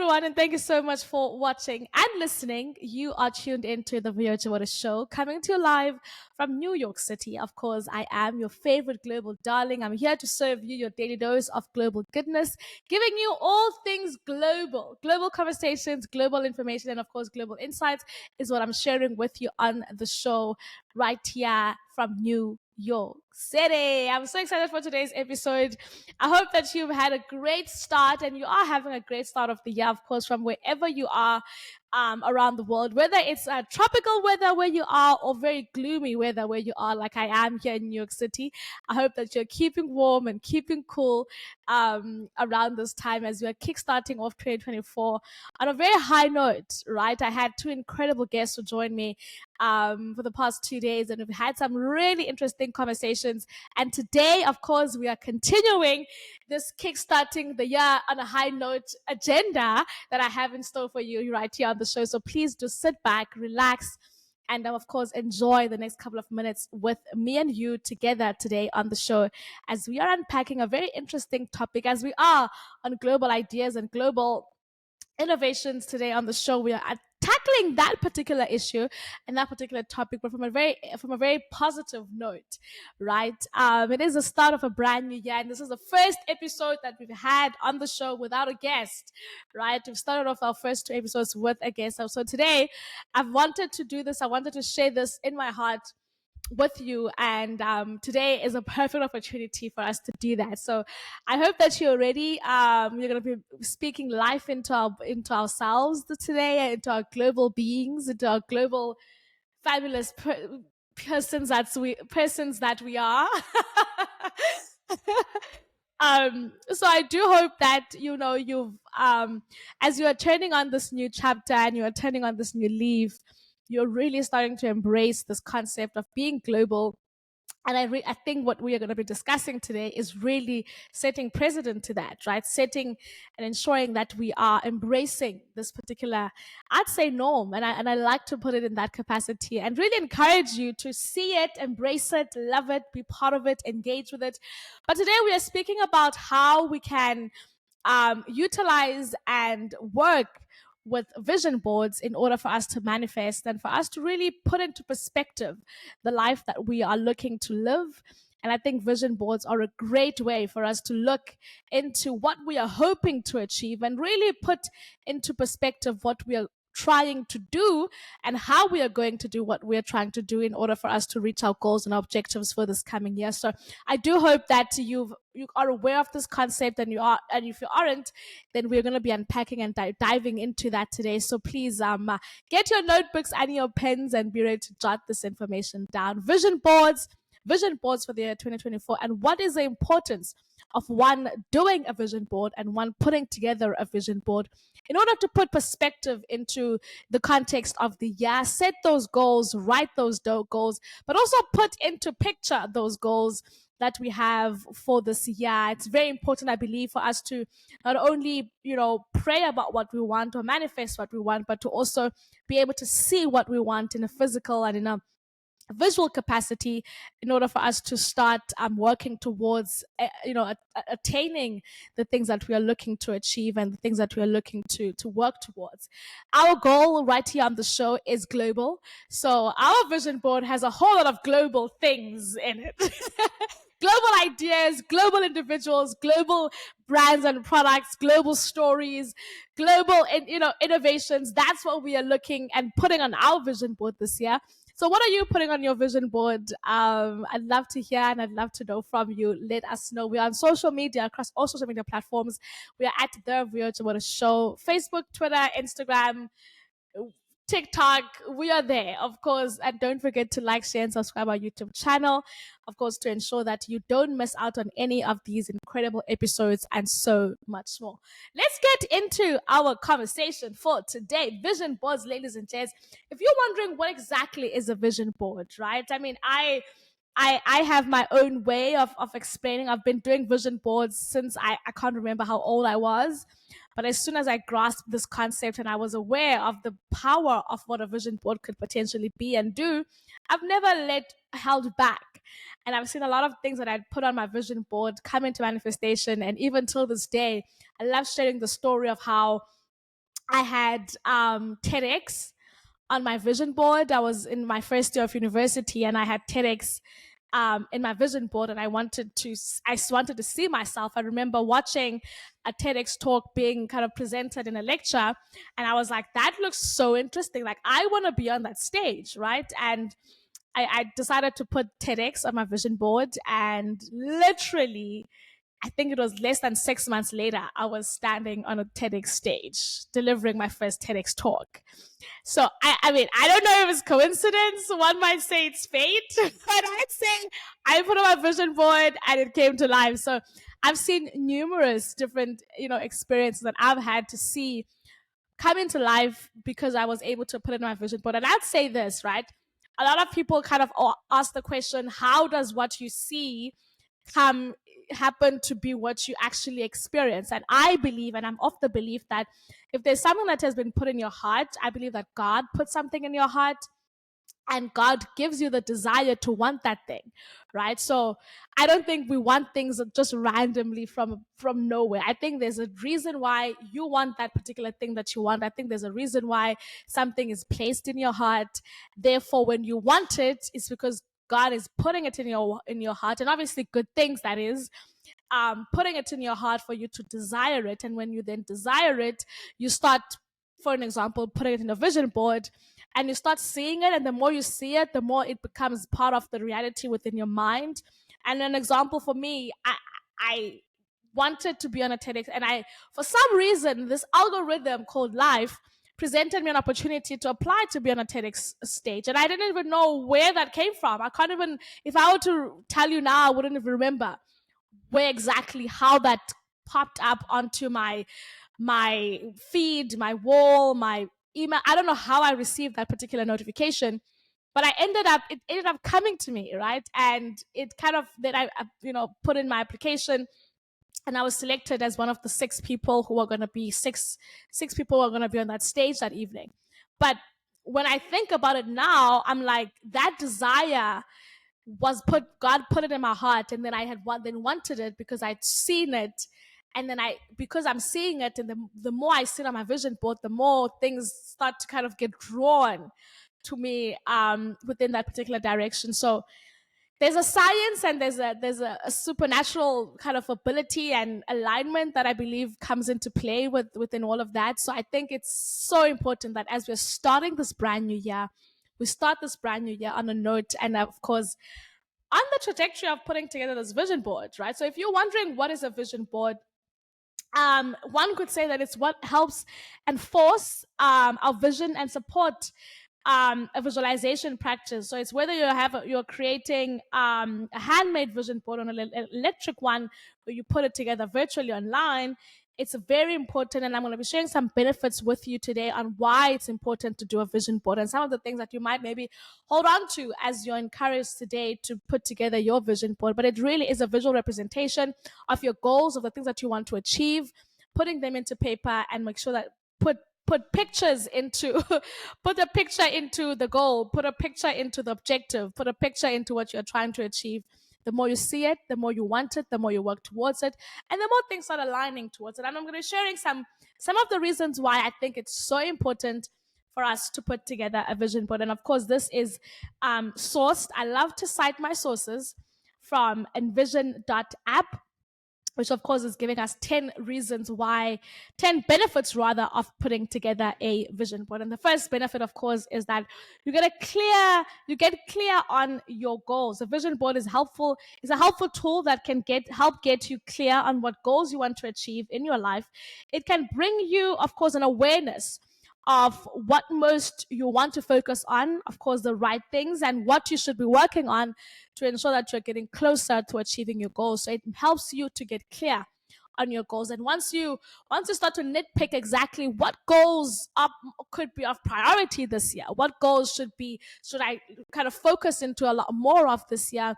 everyone, and thank you so much for watching and listening. You are tuned into the Vuyo show, coming to you live from New York City. Of course, I am your favorite global darling. I'm here to serve you your daily dose of global goodness, giving you all things global. Global conversations, global information, and of course, global insights is what I'm sharing with you on the show right here from New York City. I'm so excited for today's episode. I hope that you've had a great start and you are having a great start of the year, of course, from wherever you are around the world, whether it's tropical weather where you are or very gloomy weather where you are, like I am here in New York City. I hope that you're keeping warm and keeping cool around this time as we are kickstarting off 2024 on a very high note, right? I had two incredible guests who joined me for the past 2 days, and we've had some really interesting conversations. And today, of course, we are continuing this kickstarting the year on a high note agenda that I have in store for you right here on the show. So please do sit back, relax, and of course, enjoy the next couple of minutes with me and you together today on the show as we are unpacking a very interesting topic, as we are on global ideas and global innovations today on the show. We are tackling that particular issue and that particular topic, but from a very positive note, right? It is the start of a brand new year, and this is the first episode that we've had on the show without a guest, right? We've started off our first two episodes with a guest. So today, I've wanted to do this. I wanted to share this in my heart with you, and today is a perfect opportunity for us to do that. So I hope that you're ready. You're going to be speaking life into ourselves today, into our global beings, into our global fabulous persons that we are. So I do hope that you've as you are turning on this new chapter and you are turning on this new leaf, you're really starting to embrace this concept of being global. And I think what we are going to be discussing today is really setting precedent to that, right? Setting and ensuring that we are embracing this particular, I'd say, norm. And I like to put it in that capacity and really encourage you to see it, embrace it, love it, be part of it, engage with it. But today we are speaking about how we can utilize and work with vision boards in order for us to manifest and for us to really put into perspective the life that we are looking to live. And I think vision boards are a great way for us to look into what we are hoping to achieve and really put into perspective what we are trying to do and how we are going to do what we are trying to do in order for us to reach our goals and our objectives for this coming year. So I do hope that you are aware of this concept, and if you aren't, then we're going to be unpacking and diving into that today. So please get your notebooks and your pens and be ready to jot this information down. Vision boards for the year 2024, and what is the importance of one doing a vision board and one putting together a vision board in order to put perspective into the context of the year, set those goals, write those goals, but also put into picture those goals that we have for this year. It's very important, I believe, for us to not only, pray about what we want or manifest what we want, but to also be able to see what we want in a physical and in a visual capacity in order for us to start working towards attaining the things that we are looking to achieve and the things that we are looking to work towards. Our goal right here on the show is global, so our vision board has a whole lot of global things in it. Global ideas, global individuals, global brands and products, global stories, global innovations. That's what we are looking and putting on our vision board this year. So what are you putting on your vision board? I'd love to hear and I'd love to know from you. Let us know. We are on social media, across all social media platforms. We are at The Vuyo Show, Facebook, Twitter, Instagram, TikTok. We are there, of course. And don't forget to like, share, and subscribe our YouTube channel, of course, to ensure that you don't miss out on any of these incredible episodes and so much more. Let's get into our conversation for today. Vision boards, ladies and gents. If you're wondering what exactly is a vision board, right? I mean, I have my own way of explaining. I've been doing vision boards since I can't remember how old I was. But as soon as I grasped this concept and I was aware of the power of what a vision board could potentially be and do, I've never held back. And I've seen a lot of things that I'd put on my vision board come into manifestation. And even till this day, I love sharing the story of how I had TEDx on my vision board. I was in my first year of university, and I had TEDx in my vision board, and I wanted to see myself. I remember watching a TEDx talk being kind of presented in a lecture, and I was like, that looks so interesting. Like, I want to be on that stage, right? And I decided to put TEDx on my vision board, and literally, I think it was less than 6 months later, I was standing on a TEDx stage delivering my first TEDx talk. So I mean, I don't know if it's coincidence. One might say it's fate, but I'd say I put on my vision board and it came to life. So I've seen numerous different, experiences that I've had to see come into life because I was able to put it on my vision board. And I'd say this, right? A lot of people kind of ask the question, how does what you see come happen to be what you actually experience? And I believe, and I'm of the belief that if there's something that has been put in your heart, I believe that God put something in your heart, and God gives you the desire to want that thing, right? So I don't think we want things just randomly from nowhere. I think there's a reason why you want that particular thing that you want. I think there's a reason why something is placed in your heart. Therefore, when you want it, it's because God is putting it in your heart, and obviously good things, that is, putting it in your heart for you to desire it. And when you then desire it, you start, for an example, putting it in a vision board, and you start seeing it. And the more you see it, the more it becomes part of the reality within your mind. And an example for me, I wanted to be on a TEDx, and for some reason, this algorithm called life presented me an opportunity to apply to be on a TEDx stage. And I didn't even know where that came from. I can't even, if I were to tell you now, I wouldn't even remember where exactly, how that popped up onto my feed, my wall, my email. I don't know how I received that particular notification, but it ended up coming to me, right? And it kind of, then I put in my application, and I was selected as one of the six people who are going to be six people who are going to be on that stage that evening. But when I think about it now, I'm like, that desire God put it in my heart, and then I had then wanted it because I'd seen it. And then because I'm seeing it, and the more I sit on my vision board, the more things start to kind of get drawn to me within that particular direction. So there's a science, and there's a supernatural kind of ability and alignment that I believe comes into play within all of that. So I think it's so important that as we're starting this brand new year, we start this brand new year on a note, and of course on the trajectory of putting together this vision board, right? So if you're wondering what is a vision board, one could say that it's what helps enforce our vision and support a visualization practice. So it's whether you're creating a handmade vision board on an electric one, where you put it together virtually online. It's very important, and I'm going to be sharing some benefits with you today on why it's important to do a vision board, and some of the things that you might maybe hold on to as you're encouraged today to put together your vision board. But it really is a visual representation of your goals, of the things that you want to achieve, putting them into paper, and make sure that put pictures into put a picture into the goal, put a picture into the objective, put a picture into what you're trying to achieve. The more you see it, the more you want it, the more you work towards it, and the more things start aligning towards it. And I'm going to be sharing some of the reasons why I think it's so important for us to put together a vision board. And of course, this is sourced. I love to cite my sources from envision.app, which of course is giving us 10 reasons why, 10 benefits rather, of putting together a vision board. And the first benefit, of course, is that you get clear on your goals. A vision board is a helpful tool that can help get you clear on what goals you want to achieve in your life. It can bring you, of course, an awareness of what most you want to focus on, of course, the right things, and what you should be working on to ensure that you're getting closer to achieving your goals. So it helps you to get clear on your goals. And once you start to nitpick exactly what goals could be of priority this year, what goals should I kind of focus into a lot more of this year,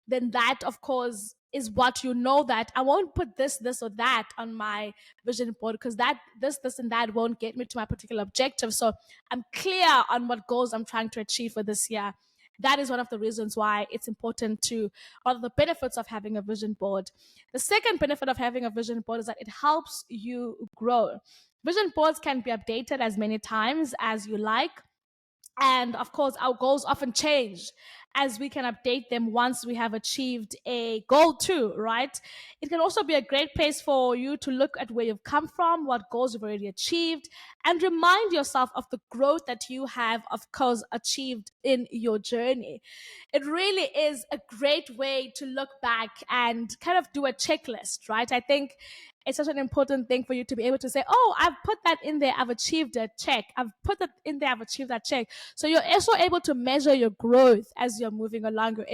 then that, of course, is what you know, that I won't put this, or that on my vision board, because that this, and that won't get me to my particular objective. So I'm clear on what goals I'm trying to achieve for this year. That is one of the reasons why it's important to, or the benefits of having a vision board. The second benefit of having a vision board is that it helps you grow. Vision boards can be updated as many times as you like. And of course, our goals often change as we can update them once we have achieved a goal too, right? It can also be a great place for you to look at where you've come from, what goals you've already achieved, and remind yourself of the growth that you have, of course, achieved in your journey. It really is a great way to look back and kind of do a checklist, right? I think it's such an important thing for you to be able to say, oh, I've put that in there, I've achieved a check. I've put that in there, I've achieved that check. So you're also able to measure your growth as you're moving along. You're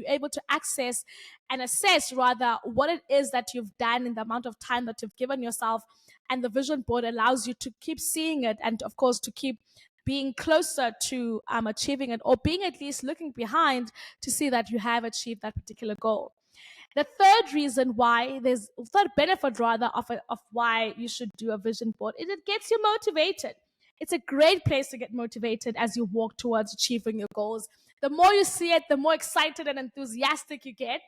able to access and assess rather what it is that you've done in the amount of time that you've given yourself. And the vision board allows you to keep seeing it and of course to keep being closer to achieving it, or being at least looking behind to see that you have achieved that particular goal. The third reason why there's third benefit rather of why you should do a vision board is it gets you motivated. It's a great place to get motivated as you walk towards achieving your goals. The more you see it, the more excited and enthusiastic you get.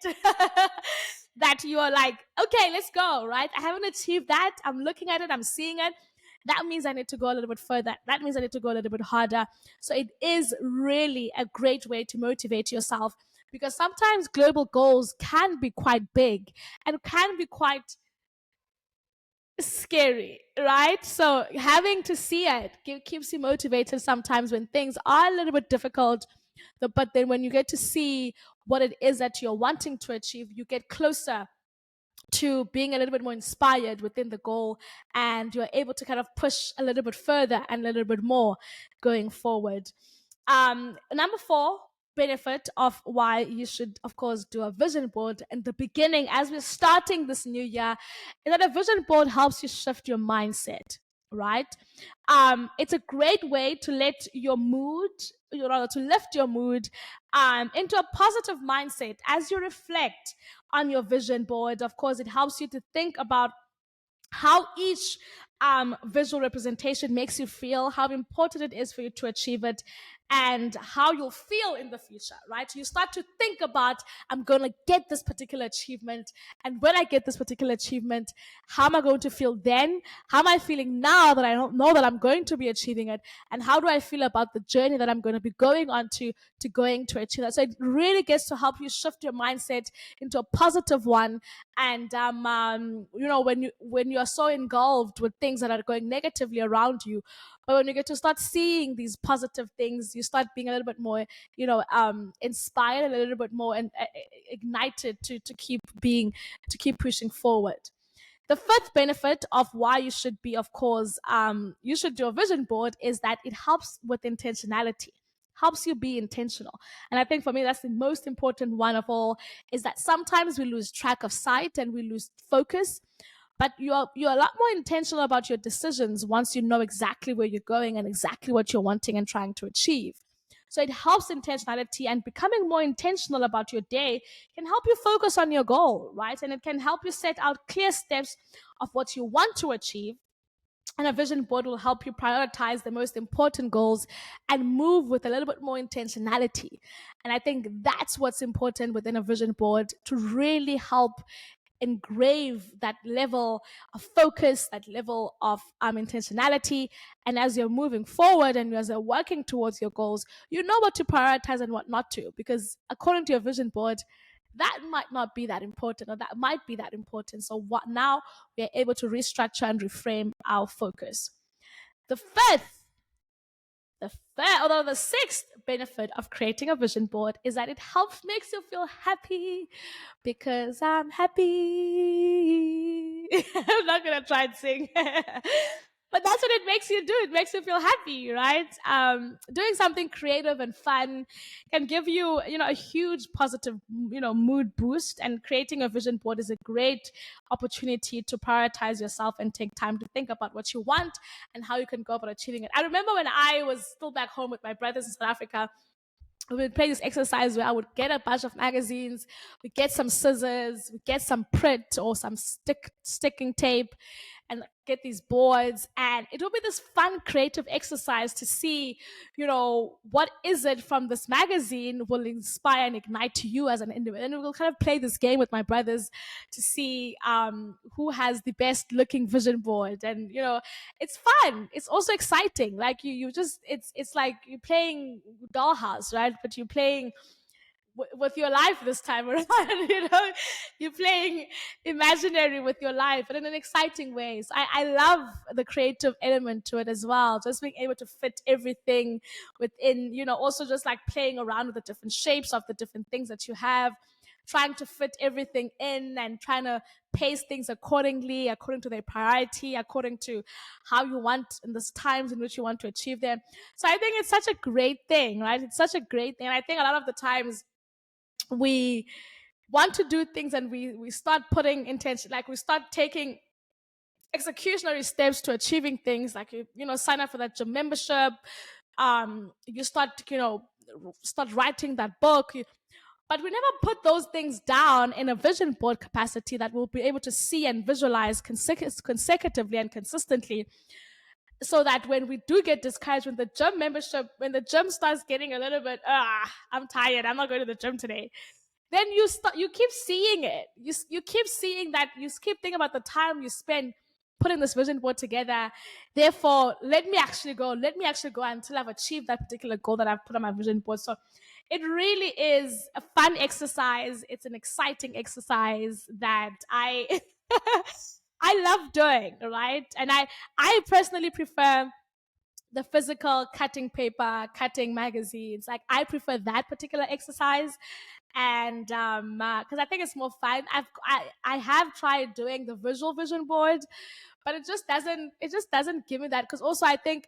That you are like, okay, let's go, right? I haven't achieved that. I'm looking at it, I'm seeing it. That means I need to go a little bit further. That means I need to go a little bit harder. So it is really a great way to motivate yourself, because sometimes global goals can be quite big and can be quite scary, right? So having to see it keeps you motivated sometimes when things are a little bit difficult. But then when you get to see what it is that you're wanting to achieve, you get closer to being a little bit more inspired within the goal, and you're able to kind of push a little bit further and a little bit more going forward. Number four benefit of why you should, of course, do a vision board in the beginning as we're starting this new year is that a vision board helps you shift your mindset, right? It's a great way to let your mood, to lift your mood into a positive mindset as you reflect on your vision board. Of course, it helps you to think about how each visual representation makes you feel, how important it is for you to achieve it, and how you'll feel in the future, right? You start to think about, I'm going to get this particular achievement. And when I get this particular achievement, how am I going to feel then? How am I feeling now that I don't know that I'm going to be achieving it? And how do I feel about the journey that I'm going to be going on to going to achieve that? So it really gets to help you shift your mindset into a positive one. And when you're so engulfed with things that are going negatively around you, but when you get to start seeing these positive things, you start being a little bit more, inspired, a little bit more and ignited to keep pushing forward. The fifth benefit of why you should be, of course, you should do a vision board is that it helps with intentionality, helps you be intentional. And I think for me, that's the most important one of all, is that sometimes we lose track of sight and we lose focus, but you're a lot more intentional about your decisions once you know exactly where you're going and exactly what you're wanting and trying to achieve. So it helps intentionality, and becoming more intentional about your day can help you focus on your goal, right? And it can help you set out clear steps of what you want to achieve. And a vision board will help you prioritize the most important goals and move with a little bit more intentionality. And I think that's what's important within a vision board, to really help engrave that level of focus, that level of intentionality. And as you're moving forward and as you're working towards your goals, you know what to prioritize and what not to, because according to your vision board, that might not be that important, or that might be that important. So what now? We're able to restructure and reframe our focus. The fifth, although the sixth benefit of creating a vision board is that it helps makes you feel happy, because I'm happy. I'm not gonna try and sing. But that's what it makes you do. It makes you feel happy, right? Doing something creative and fun can give you, a huge positive, mood boost. And creating a vision board is a great opportunity to prioritize yourself and take time to think about what you want and how you can go about achieving it. I remember when I was still back home with my brothers in South Africa, we would play this exercise where I would get a bunch of magazines, we get some scissors, we get some print or some sticking tape, and get these boards, and it will be this fun creative exercise to see, what is it from this magazine will inspire and ignite to you as an individual. And we'll kind of play this game with my brothers to see who has the best looking vision board. And it's fun, it's also exciting. Like you just it's like you're playing dollhouse, right? But you're playing with your life this time around. You're playing imaginary with your life, but in an exciting way. So I love the creative element to it as well, just being able to fit everything within, also just like playing around with the different shapes of the different things that you have, trying to fit everything in and trying to pace things accordingly, according to their priority, according to how you want in the times in which you want to achieve them. So I think it's such a great thing, right? It's such a great thing. And I think a lot of the times we want to do things and we start putting intention, like we start taking executionary steps to achieving things, like sign up for that gym membership, you start writing that book, but we never put those things down in a vision board capacity that we'll be able to see and visualize consecutively and consistently, so that when we do get discouraged, when the gym starts getting a little bit, I'm tired, I'm not going to the gym today, then you keep seeing it. You keep seeing that, you keep thinking about the time you spend putting this vision board together. Therefore, let me actually go until I've achieved that particular goal that I've put on my vision board. So it really is a fun exercise. It's an exciting exercise that I I love doing, right? And I personally prefer the physical cutting paper, cutting magazines. Like I prefer that particular exercise, and because I think it's more fun. I have tried doing the visual vision board, but it just doesn't give me that. Because also I think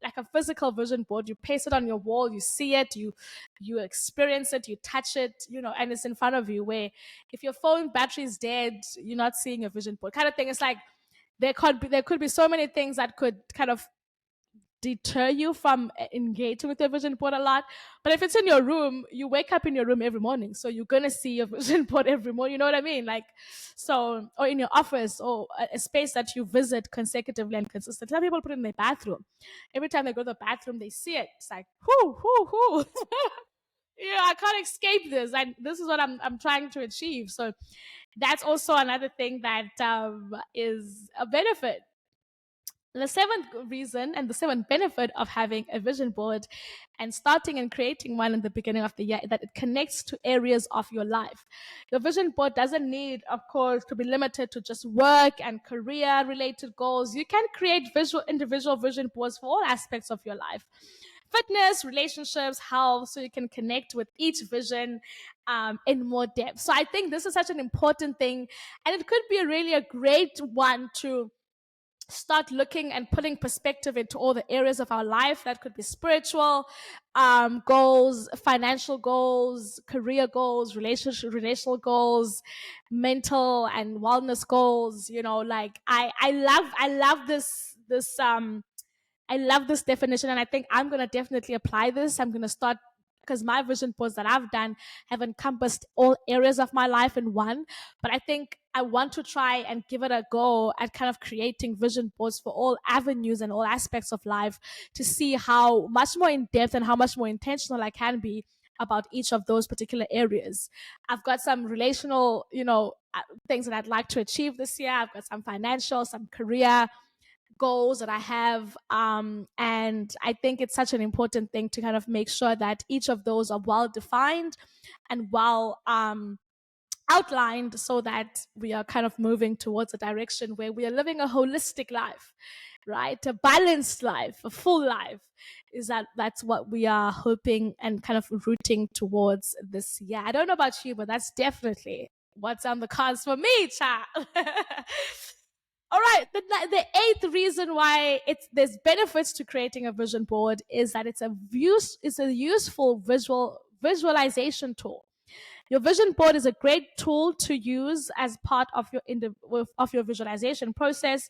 like a physical vision board, you paste it on your wall, you see it, you experience it, you touch it, and it's in front of you. Where if your phone battery is dead, you're not seeing a vision board kind of thing. It's like there could be so many things that could kind of deter you from engaging with your vision board a lot. But if it's in your room, you wake up in your room every morning, so you're gonna see your vision board every morning. You know what I mean? Like, so, or in your office, or a space that you visit consecutively and consistently. Some people put it in their bathroom. Every time they go to the bathroom, they see it. It's like, whoo, whoo, whoo. I can't escape this, and this is what I'm trying to achieve. So that's also another thing that is a benefit. The seventh reason and the seventh benefit of having a vision board and starting and creating one in the beginning of the year is that it connects to areas of your life. Your vision board doesn't need, of course, to be limited to just work and career related goals. You can create individual vision boards for all aspects of your life: fitness, relationships, health, so you can connect with each vision in more depth. So I think this is such an important thing, and it could be really a great one to start looking and putting perspective into all the areas of our life. That could be spiritual goals, financial goals, career goals, relational goals, mental and wellness goals. Like I love this definition, and I think I'm going to definitely apply this. I'm going to start, because my vision boards that I've done have encompassed all areas of my life in one. But I think I want to try and give it a go at kind of creating vision boards for all avenues and all aspects of life, to see how much more in depth and how much more intentional I can be about each of those particular areas. I've got some relational, things that I'd like to achieve this year. I've got some financial, some career goals that I have. And I think it's such an important thing to kind of make sure that each of those are well defined and well outlined, so that we are kind of moving towards a direction where we are living a holistic life, right? A balanced life, a full life. That's what we are hoping and kind of rooting towards this year. I don't know about you, but that's definitely what's on the cards for me, child. All right, the eighth reason why there's benefits to creating a vision board is that it's a useful visualization tool. Your vision board is a great tool to use as part of your visualization process.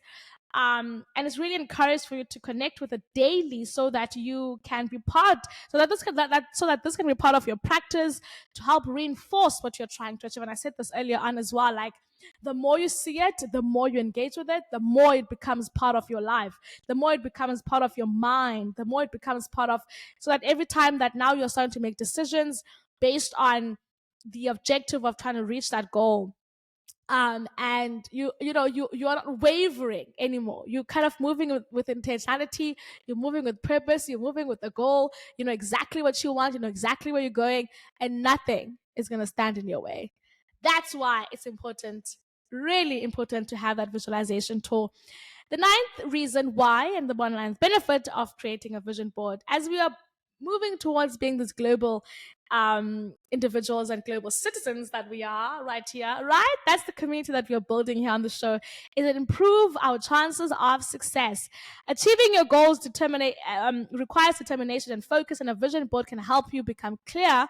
And it's really encouraged for you to connect with it daily so that you can be part, so that this can be part of your practice to help reinforce what you're trying to achieve. And I said this earlier on as well, like the more you see it, the more you engage with it, the more it becomes part of your life, the more it becomes part of your mind, the more it becomes part of, so that every time that now you're starting to make decisions based on the objective of trying to reach that goal, and you're not wavering anymore. You're kind of moving with intentionality. You're moving with purpose. You're moving with a goal. You know exactly what you want. You know exactly where you're going, and nothing is going to stand in your way. That's why it's important, really important, to have that visualization tool. The ninth reason why, and the one ninth benefit of creating a vision board, as we are moving towards being this global individuals and global citizens that we are right here, right? That's the community that we are building here on the show. Is it improve our chances of success? Achieving your goals requires determination and focus, and a vision board can help you become clear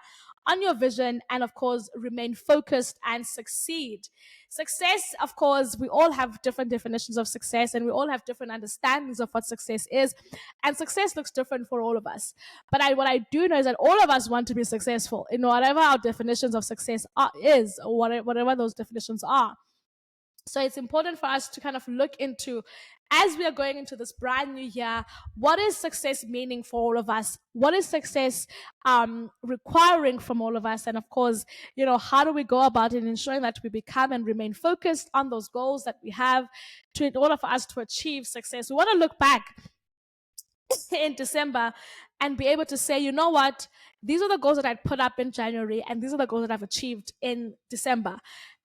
on your vision and, of course, remain focused and succeed. Success, of course, we all have different definitions of success, and we all have different understandings of what success is, and success looks different for all of us. But what I do know is that all of us want to be successful in whatever our definitions of success is, or whatever those definitions are. So it's important for us to kind of look into, as we are going into this brand new year, what is success meaning for all of us? What is success requiring from all of us? And of course, how do we go about it, ensuring that we become and remain focused on those goals that we have in order for us to achieve success? We want to look back in December and be able to say, you know what, these are the goals that I put up in January, and these are the goals that I've achieved in December.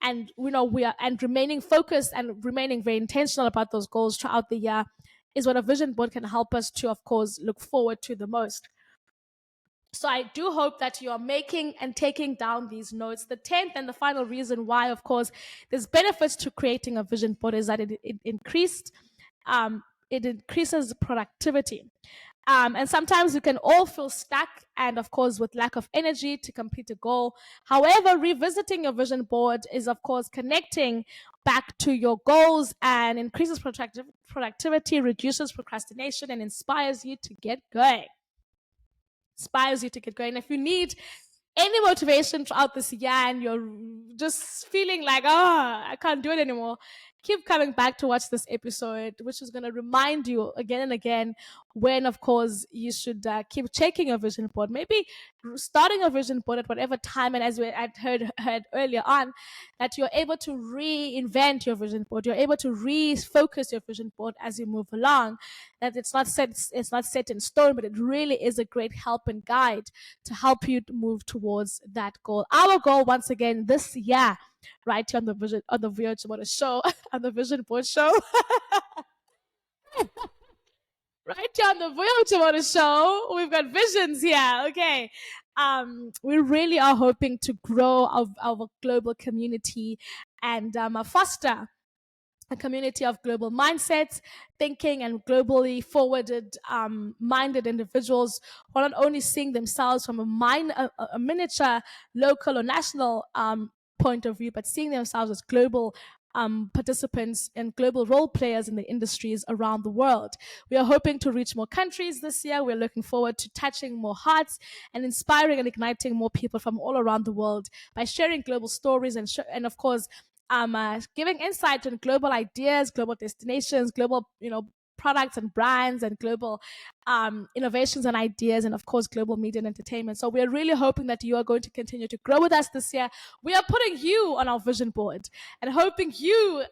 And remaining focused and remaining very intentional about those goals throughout the year is what a vision board can help us to, of course, look forward to the most. So I do hope that you are making and taking down these notes. The 10th and the final reason why, of course, there's benefits to creating a vision board is that it increases productivity. And sometimes we can all feel stuck and, of course, with lack of energy to complete a goal. However, revisiting your vision board is, of course, connecting back to your goals and increases productivity, reduces procrastination, and inspires you to get going. If you need any motivation throughout this year and you're just feeling like, I can't do it anymore, keep coming back to watch this episode, which is going to remind you again and again when, of course, you should keep checking your vision board. Maybe starting a vision board at whatever time, and as we had heard earlier on, that you're able to reinvent your vision board. You're able to refocus your vision board as you move along. That it's not set in stone, but it really is a great help and guide to help you to move towards that goal. Our goal, once again, this year, right here on the Vuyo show, on the vision board show. Right here on the Vuyo show, we've got visions here. Okay. We really are hoping to grow our global community and foster a community of global mindsets, thinking, and globally forwarded minded individuals who are not only seeing themselves from a miniature local or national point of view, but seeing themselves as global participants and global role players in the industries around the world. We are hoping to reach more countries this year. We're looking forward to touching more hearts and inspiring and igniting more people from all around the world by sharing global stories and of course, giving insight on global ideas, global destinations, global, products and brands, and global innovations and ideas, and of course global media and entertainment. So we're really hoping that you are going to continue to grow with us this year. We are putting you on our vision board and hoping you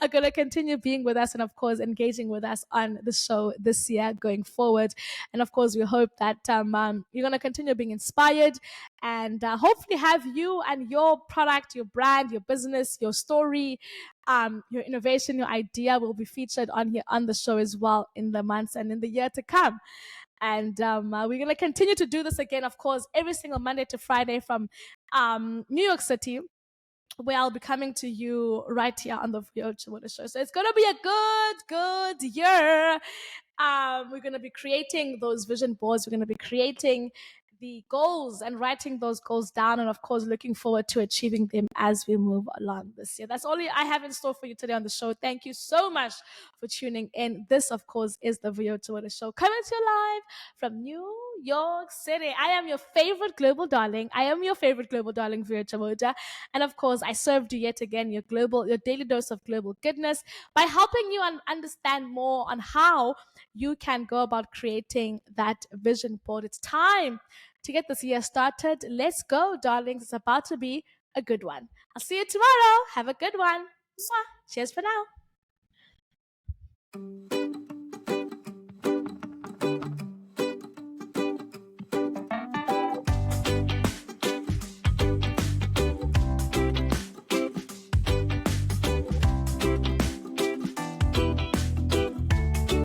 are going to continue being with us and, of course, engaging with us on the show this year going forward. And of course, we hope that you're going to continue being inspired and hopefully have you and your product, your brand, your business, your story, your innovation, your idea will be featured on here on the show as well in the months and in the year to come. And we're going to continue to do this again, of course, every single Monday to Friday from New York City, where I'll be coming to you right here on the Vuyo show. So it's going to be a good year. We're going to be creating those vision boards. We're going to be creating the goals and writing those goals down, and of course looking forward to achieving them as we move along this year. That's all I have in store for you today on the show. Thank you so much for tuning in. This, of course, is the Vuyo Show, coming to you live from New York City. I am your favorite global darling. I am your favorite global darling, Vuyo. And of course, I served you yet again your daily dose of global goodness by helping you understand more on how you can go about creating that vision board. It's time to get this year started. Let's go, darlings. It's about to be a good one. I'll see you tomorrow. Have a good one. Mwah. Cheers for now.